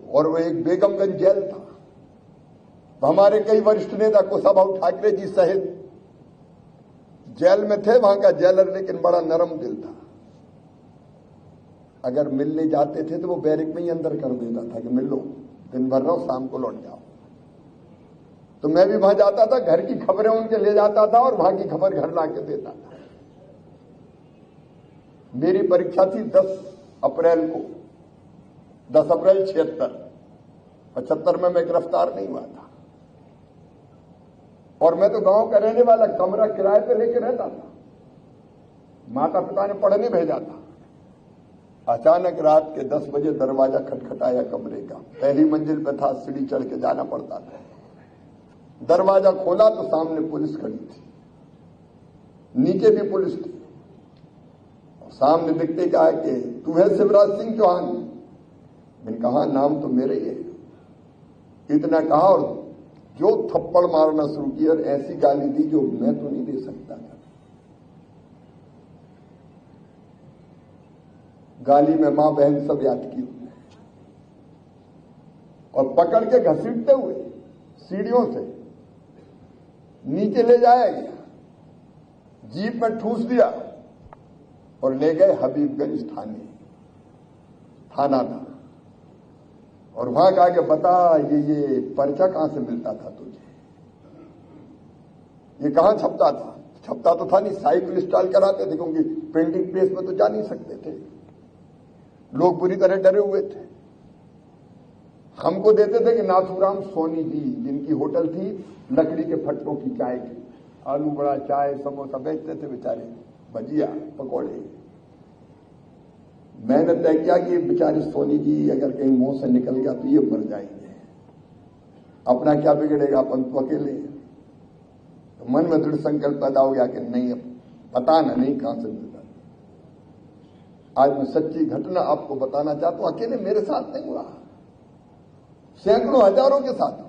और वो एक बेगमगंज जेल था। तो हमारे कई वरिष्ठ नेता कुशाभाऊ ठाकरे जी सहित जेल में थे, वहां का जेलर लेकिन बड़ा नरम दिल था। अगर मिलने जाते थे तो वो बैरिक में ही अंदर कर देता था कि मिल लो, दिन भर रहो, शाम को लौट जाओ। तो मैं भी वहां जाता था, घर की खबरें उनके ले जाता था और वहां की खबर घर लाके देता था। मेरी परीक्षा थी 10 अप्रैल को, 10 अप्रैल 76 में मैं गिरफ्तार नहीं हुआ था। और मैं तो गांव का रहने वाला, कमरा किराए पे लेके रहता था। माता पिता ने पढ़ने भेजा था। अचानक रात के 10 बजे दरवाजा खटखटाया कमरे का। पहली मंजिल पे था, सीढ़ी चढ़ के जाना पड़ता था। दरवाजा खोला तो सामने पुलिस खड़ी थी, नीचे भी पुलिस थी। सामने दिखते कहा कि तू है शिवराज सिंह चौहान? मैंने कहा नाम तो मेरे ही है। इतना कहा और जो थप्पड़ मारना शुरू किया और ऐसी गाली दी जो मैं तो नहीं दे सकता था। गाली में मां बहन सब याद की और पकड़ के घसीटते हुए सीढ़ियों से नीचे ले जाया गया, जीप में ठूस दिया और ले गए हबीबगंज थाना था। और वहां कहा कि बता ये पर्चा कहां से मिलता था तुझे? ये कहां छपता था? छपता तो था नहीं, साइकिल स्टॉल कराते थे क्योंकि प्रिंटिंग प्रेस में तो जा नहीं सकते थे। लोग बुरी तरह डरे हुए थे। हमको देते थे कि नाथूराम सोनी जी, जिनकी होटल थी लकड़ी के फट्टों की चाय की, आलू बड़ा, चाय, समोसा बेचते थे बेचारे, भजिया, पकौड़े। मैंने तय किया कि बेचारे सोनी जी अगर कहीं मुंह से निकल गया तो ये मर जाएंगे, अपना क्या बिगड़ेगा, अपन तो अकेले। तो मन में दृढ़ संकल्प पैदा हो गया कि नहीं, अब पता नहीं कहां से मिलता। आज मैं सच्ची घटना आपको बताना चाहता हूं। अकेले मेरे साथ नहीं हुआ, सैकड़ों हजारों के साथ हुआ।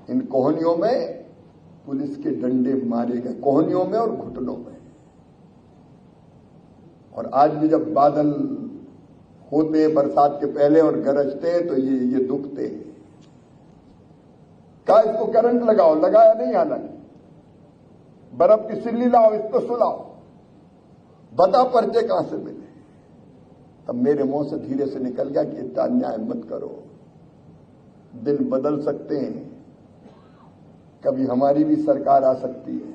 इन कोहनियों में पुलिस के डंडे मारे गए, कोहनियों में और घुटनों में। और आज भी जब बादल होते बरसात के पहले और गरजते हैं तो ये दुखते हैं। क्या इसको करंट लगाओ? लगाया नहीं, हालांकि बर्फ की सिल्ली लाओ, इस पर सुलाओ, बता पर्चे कहां से मिले। तब मेरे मुंह से धीरे से निकल गया कि इतना अन्याय मत करो, दिन बदल सकते हैं, कभी हमारी भी सरकार आ सकती है।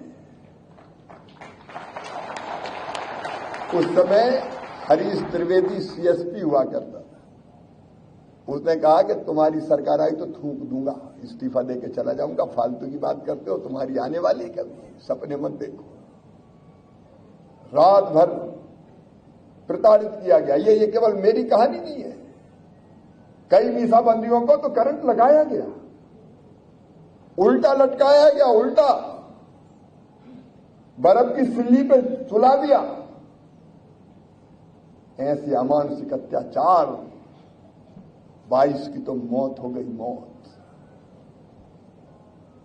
उस समय हरीश त्रिवेदी सीएसपी हुआ करता था। उसने कहा कि तुम्हारी सरकार आई तो थूक दूंगा, इस्तीफा देके चला जाऊंगा, फालतू की बात करते हो, तुम्हारी आने वाली कभी, सपने मत देखो। रात भर प्रताड़ित किया गया। ये केवल मेरी कहानी नहीं है, कई मीसाबंदियों को तो करंट लगाया गया, उल्टा लटकाया गया, उल्टा बर्फ की सिल्ली पे सुला दिया। ऐसे अमानुषिक अत्याचार, 22 की तो मौत हो गई, मौत।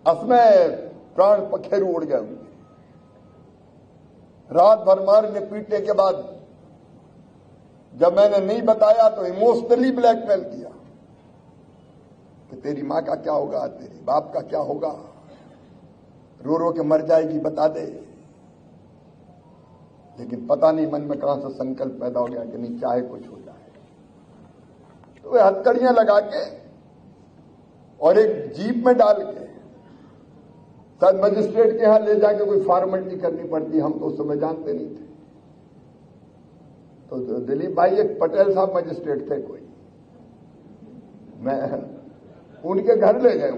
असमय प्राण पखेरु उड़ गए उनके। रात भर मारने पीटने के बाद जब मैंने नहीं बताया तो इमोशनली ब्लैकमेल किया कि तेरी मां का क्या होगा, तेरे बाप का क्या होगा, रो रो के मर जाएगी, बता दे। लेकिन पता नहीं मन में कहां से संकल्प पैदा हो गया कि नहीं, चाहे कुछ हो जाए। तो वे हथकड़ियां लगा के और एक जीप में डाल के शायद मजिस्ट्रेट के यहां ले जाके कोई फॉर्मेलिटी करनी पड़ती, हम तो उस समय जानते नहीं थे। तो दिलीप भाई एक पटेल साहब मजिस्ट्रेट थे कोई, मैं उनके घर ले गए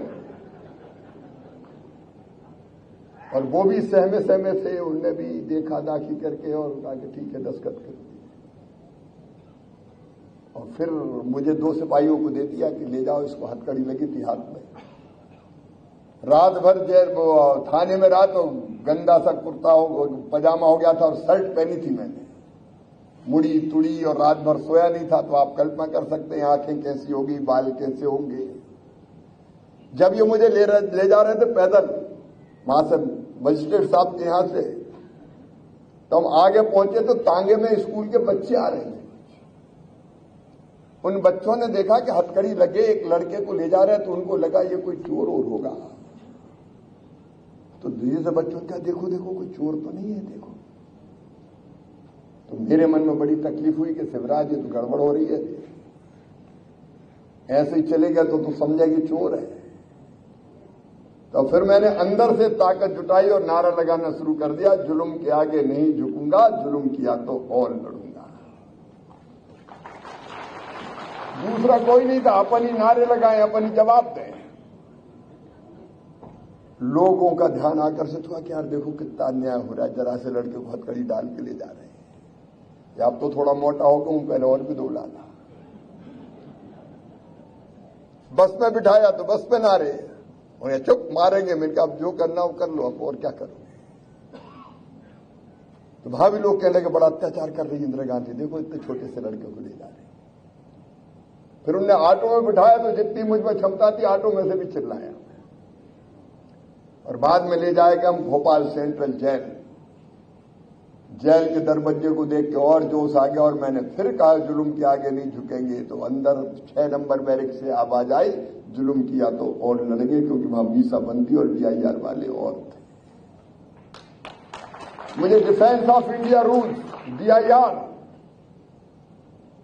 और वो भी सहमे सहमे थे। उनने भी देखा दाखी करके और कहा कि ठीक है, दस्तखत कर दिए। और फिर मुझे 2 सिपाहियों को दे दिया कि ले जाओ इसको, हथकड़ी लगी थी हाथ में। रात भर जेल थाने में रहा तो गंदा सा कुर्ता पजामा हो गया था और शर्ट पहनी थी मैंने, मुड़ी तुड़ी, और रात भर सोया नहीं था। तो आप कल्पना कर सकते हैं आंखें कैसी होगी, बाल कैसे होंगे। जब ये मुझे ले जा रहे थे पैदल वहां से मजिस्ट्रेट साहब के यहां से, तो हम आगे पहुंचे तो तांगे में स्कूल के बच्चे आ रहे थे। उन बच्चों ने देखा कि हथकड़ी लगे एक लड़के को ले जा रहे हैं, तो उनको लगा ये कोई चोर और होगा। तो धीरे से बच्चों क्या, देखो देखो कोई चोर तो नहीं है, देखो। तो मेरे मन में बड़ी तकलीफ हुई कि शिवराज ये तो गड़बड़ हो रही है, ऐसे ही चलेगा तो तू समझेगी चोर है। तो फिर मैंने अंदर से ताकत जुटाई और नारा लगाना शुरू कर दिया, जुल्म के आगे नहीं झुकूंगा, जुल्म किया तो और लड़ूंगा। दूसरा कोई नहीं था, अपन ही नारे लगाए, अपन ही जवाब दें। लोगों का ध्यान आकर्षित हुआ कि यार देखो कितना अन्याय हो रहा है, जरा से लड़के को हथकड़ी डाल के ले जा रहे हैं। या अब तो थोड़ा मोटा होगा, हूं पहले और भी दो लाला। बस में बिठाया तो बस पे नारे, उन्हें चुप मारेंगे। मैंने कहा अब जो करना हो कर लो, अब और क्या करोगे। तो वहां भी लोग कहने लगे बड़ा अत्याचार कर रही इंदिरा गांधी, देखो इतने छोटे से लड़के को ले जा रहे। फिर उन्हें ऑटो में बिठाया तो जितनी मुझ में क्षमता थी ऑटो में से भी चिल्लाया, और बाद में ले जाएगा हम भोपाल सेंट्रल जेल। जेल के दरवाजे को देख के और जोश आ गया, और मैंने फिर कहा जुल्म के आगे नहीं झुकेंगे। तो अंदर 6 नंबर बैरिक से आवाज आई, जुल्म किया तो और लड़ेंगे, क्योंकि वहां मीसा बंदी और DIR वाले और थे। मुझे defence of India rules DIR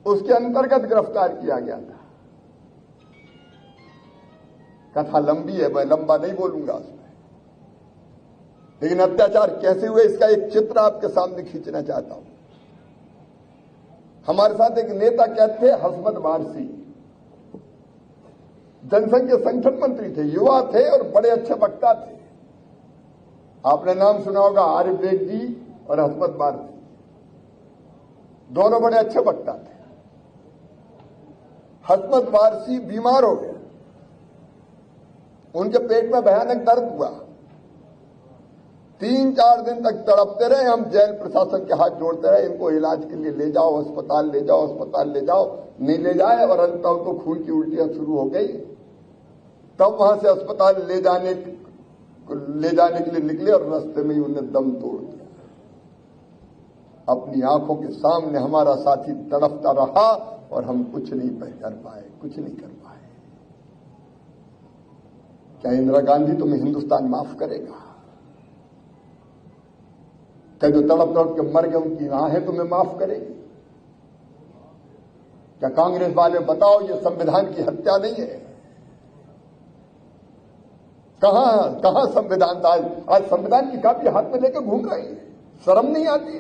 उसके अंतर्गत गिरफ्तार किया गया था। कथा लंबी है, मैं लंबा नहीं बोलूंगा उसमें, लेकिन अत्याचार कैसे हुए इसका एक चित्र आपके सामने खींचना चाहता हूं। हमारे साथ एक नेता क्या थे, हसमत वारसी, जनसंघ के संगठन मंत्री थे, युवा थे और बड़े अच्छे वक्ता थे। आपने नाम सुना होगा आरिफ बेग जी और हसमत वारसी, दोनों बड़े अच्छे वक्ता थे। हसमत वारसी बीमार हो गए, उनके पेट में भयानक दर्द हुआ। 3-4 दिन तक तड़पते रहे। हम जेल प्रशासन के हाथ जोड़ते रहे, इनको इलाज के लिए ले जाओ, अस्पताल ले जाओ, अस्पताल ले जाओ, नहीं ले जाए। और अंततः उनको खून की उल्टियां शुरू हो गई। तब वहां से अस्पताल ले जाने के लिए निकले और रास्ते में ही उन्हें दम तोड़ दिया। अपनी आंखों के सामने हमारा साथी तड़पता रहा और हम कुछ नहीं कर पाए, कुछ नहीं कर पाए। क्या इंदिरा गांधी तुम्हें हिंदुस्तान माफ करेगा? क्या जो तड़प तड़प के मर गए उनकी राहें तुम्हें माफ करेगी? क्या कांग्रेस वाले बताओ ये संविधान की हत्या नहीं है? कहां संविधान था? आज संविधान की कापी हाथ में लेकर घूम रही है, शर्म नहीं आती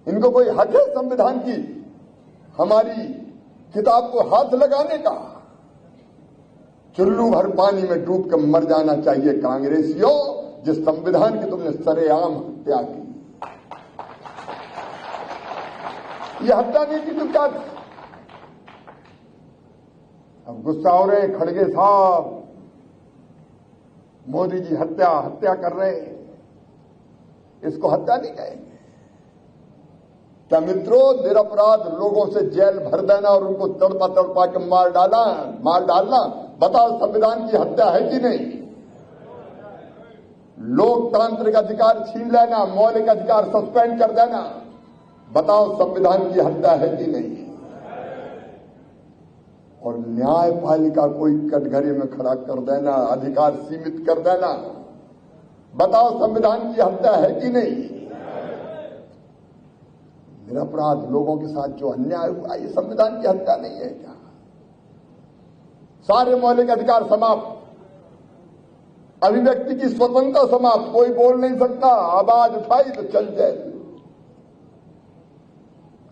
इनको? कोई हक है संविधान की हमारी किताब को हाथ लगाने का? चुल्लू भर पानी में डूब कर मर जाना चाहिए कांग्रेसियों, जिस संविधान की तुमने सरेआम हत्या की। यह हत्या नहीं की तो क्या? अब गुस्सा हो रहे खड़गे साहब, मोदी जी हत्या कर रहे हैं, इसको हत्या नहीं कहेंगे क्या मित्रों? निरपराध लोगों से जेल भर देना और उनको तड़पा के मार डालना, बताओ संविधान की हत्या है कि नहीं? लोकतांत्रिक अधिकार छीन लेना, मौलिक अधिकार सस्पेंड कर देना, बताओ संविधान की हत्या है कि नहीं? और न्यायपालिका कोई कटघरे में खड़ा कर देना, अधिकार सीमित कर देना, बताओ संविधान की हत्या है कि नहीं? निरपराध लोगों के साथ जो अन्याय हुआ, ये संविधान की हत्या नहीं है क्या? सारे मौलिक अधिकार समाप्त, अभिव्यक्ति की स्वतंत्रता समाप्त, कोई बोल नहीं सकता, आवाज उठाई तो चल जाए,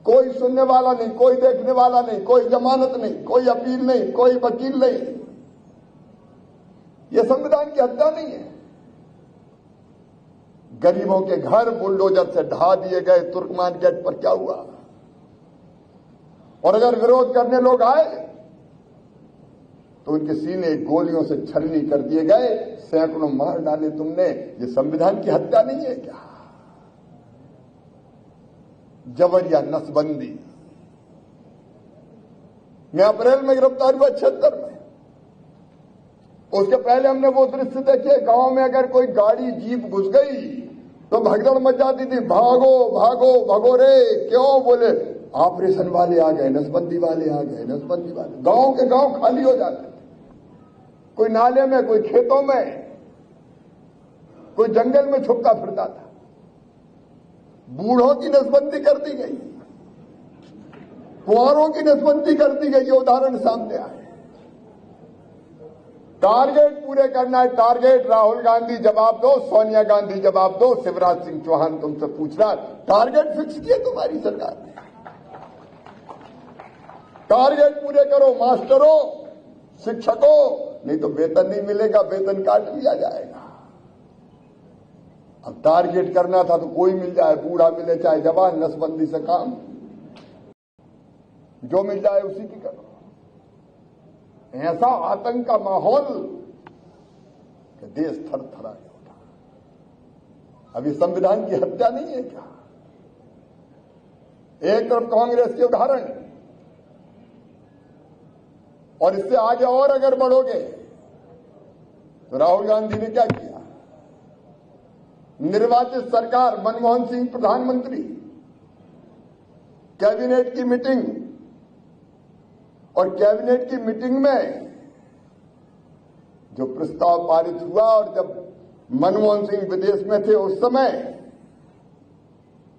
कोई सुनने वाला नहीं, कोई देखने वाला नहीं, कोई जमानत नहीं, कोई अपील नहीं, कोई वकील नहीं। यह संविधान की हत्या नहीं है? गरीबों के घर बुलडोजर से ढा दिए गए तुर्कमान गेट पर, क्या हुआ? और अगर विरोध करने लोग आए तो उनके सीने गोलियों से छलनी कर दिए गए, सैकड़ों मार डाले तुमने। ये संविधान की हत्या नहीं है क्या? जबरिया नसबंदी। मैं अप्रैल में गिरफ्तार हुआ 76 में। उसके पहले हमने वो दृश्य देखे, गांव में अगर कोई गाड़ी जीप घुस गई तो भगदड़ मच जाती थी, भागो भागो भागो रे। क्यों? बोले ऑपरेशन वाले आ गए, नसबंदी वाले आ गए, नसबंदी वाले। गांव के गांव खाली हो जाते थे, कोई नाले में, कोई खेतों में, कोई जंगल में छुपका फिरता था। बूढ़ों की नसबंदी कर दी गई, कुंवारों की नसबंदी कर दी गई। ये उदाहरण सामने आए। टारगेट पूरे करना है, टारगेट। राहुल गांधी जवाब दो, सोनिया गांधी जवाब दो, शिवराज सिंह चौहान तुमसे पूछ रहा है, टारगेट फिक्स किए तुम्हारी सरकार ने? टारगेट पूरे करो मास्टरों, शिक्षकों, नहीं तो वेतन नहीं मिलेगा, वेतन काट लिया जाएगा। अब टारगेट करना था तो कोई मिल जाए, बूढ़ा मिले चाहे जवान, नसबंदी से काम, जो मिल जाए उसी की करो। ऐसा आतंक का माहौल कि देश थर थरा के उठा। अभी संविधान की हत्या नहीं है क्या? एक तरफ कांग्रेस के उदाहरण, और इससे आगे और अगर बढ़ोगे तो राहुल गांधी ने क्या किया? निर्वाचित सरकार, मनमोहन सिंह प्रधानमंत्री, कैबिनेट की मीटिंग, और कैबिनेट की मीटिंग में जो प्रस्ताव पारित हुआ, और जब मनमोहन सिंह विदेश में थे उस समय,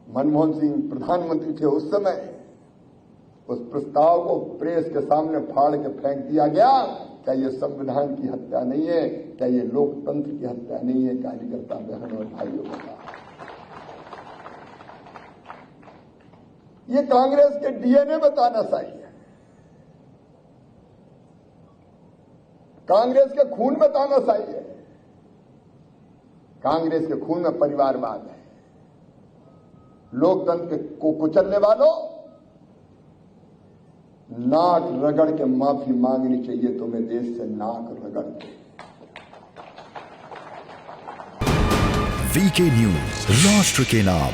मनमोहन सिंह प्रधानमंत्री थे उस समय, उस प्रस्ताव को प्रेस के सामने फाड़ के फेंक दिया गया। क्या ये संविधान की हत्या नहीं है? क्या ये लोकतंत्र की हत्या नहीं है? कार्यकर्ता बहनों और भाइयों का, ये कांग्रेस के डीएनए में तानाशाही है, कांग्रेस के खून में तानाशाही है, कांग्रेस के खून में परिवारवाद है। लोकतंत्र को कुचलने वालों, नाक रगड़ के माफी मांगनी चाहिए तुम्हें, देश से नाक रगड़ के। वीके न्यूज, राष्ट्र के नाम।